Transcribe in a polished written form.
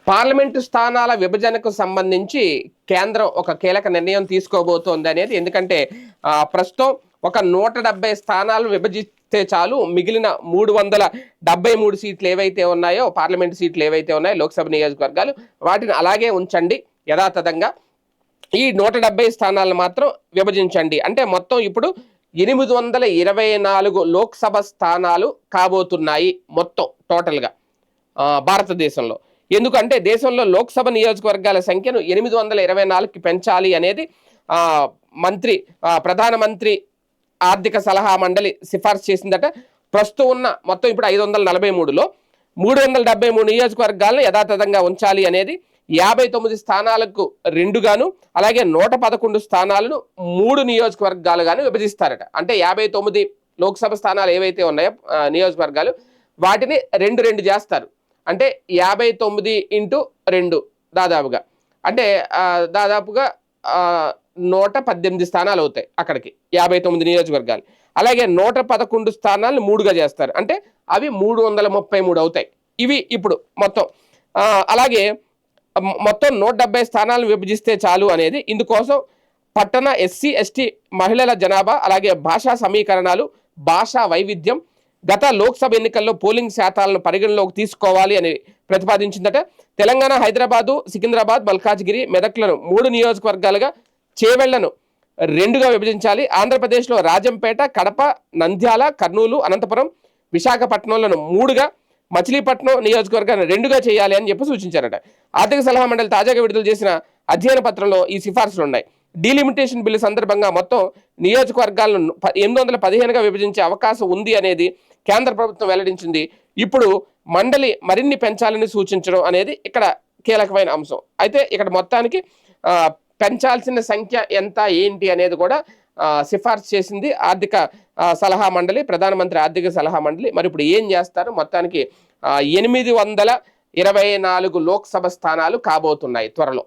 Parliament స్థానాల విభజనకు సంబంధించి కేంద్రం ఒక కీలక నిర్ణయం తీసుకోబోతోంది అనేది. ఎందుకంటే ప్రస్తుతం ఒక 170 స్థానాలు విభజిస్తే చాలు, మిగిలిన 373 సీట్లు ఏవైతే ఉన్నాయో, పార్లమెంటు సీట్లు ఏవైతే ఉన్నాయో లోక్సభ నియోజకవర్గాలు, వాటిని అలాగే ఉంచండి యథాతథంగా. ఈ 170 స్థానాలను మాత్రం విభజించండి అంటే మొత్తం ఇప్పుడు 824 లోక్సభ స్థానాలు కాబోతున్నాయి మొత్తం టోటల్గా భారతదేశంలో. ఎందుకంటే దేశంలో లోక్సభ నియోజకవర్గాల సంఖ్యను 824కి పెంచాలి అనేది ప్రధానమంత్రి ఆర్థిక సలహా మండలి సిఫార్సు చేసిందట. ప్రస్తుతం ఉన్న మొత్తం ఇప్పుడు 543లో 373 నియోజకవర్గాలను యథాతథంగా ఉంచాలి అనేది. 59 స్థానాలకు 2గాను, అలాగే 111 స్థానాలను 3 నియోజకవర్గాలుగాను విభజిస్తారట. అంటే 59 లోక్సభ స్థానాలు ఏవైతే ఉన్నాయో నియోజకవర్గాలు, వాటిని 2 చేస్తారు. అంటే 59 × 2 దాదాపుగా, అంటే దాదాపుగా 118 స్థానాలు అవుతాయి అక్కడికి 59 నియోజకవర్గాలు. అలాగే 111 స్థానాలను 3గా చేస్తారు, అంటే అవి 333 అవుతాయి. ఇవి ఇప్పుడు మొత్తం. అలాగే మొత్తం 170 స్థానాలను విభజిస్తే చాలు అనేది. ఇందుకోసం పట్టణ ఎస్సీ ఎస్టీ మహిళల జనాభా, అలాగే భాషా సమీకరణాలు, భాషా వైవిధ్యం, గత లోక్సభ ఎన్నికల్లో పోలింగ్ శాతాలను పరిగణలోకి తీసుకోవాలి అని ప్రతిపాదించిందట. తెలంగాణ హైదరాబాదు, సికింద్రాబాద్, మల్కాజ్గిరి, మెదక్లను 3 నియోజకవర్గాలుగా, చేవెళ్లను 2గా విభజించాలి. ఆంధ్రప్రదేశ్లో రాజంపేట, కడప, నంద్యాల, కర్నూలు, అనంతపురం, విశాఖపట్నంలను 3గా, మచిలీపట్నం నియోజకవర్గాన్ని 2గా చేయాలి అని చెప్పి సూచించారట. ఆర్థిక సలహా మండలి తాజాగా విడుదల చేసిన అధ్యయన పత్రంలో ఈ సిఫార్సులు ఉన్నాయి. డీలిమిటేషన్ బిల్లు సందర్భంగా మొత్తం నియోజకవర్గాలను 815గా విభజించే అవకాశం ఉంది అనేది కేంద్ర ప్రభుత్వం వెల్లడించింది. ఇప్పుడు మండలి మరిన్ని పెంచాలని సూచించడం అనేది ఇక్కడ కీలకమైన అంశం. అయితే ఇక్కడ మొత్తానికి పెంచాల్సిన సంఖ్య ఎంత ఏంటి అనేది కూడా సిఫార్సు చేసింది ఆర్థిక సలహా మండలి, ప్రధానమంత్రి ఆర్థిక సలహా మండలి. మరి ఇప్పుడు ఏం చేస్తారు? మొత్తానికి 824 లోక్సభ స్థానాలు కాబోతున్నాయి త్వరలో.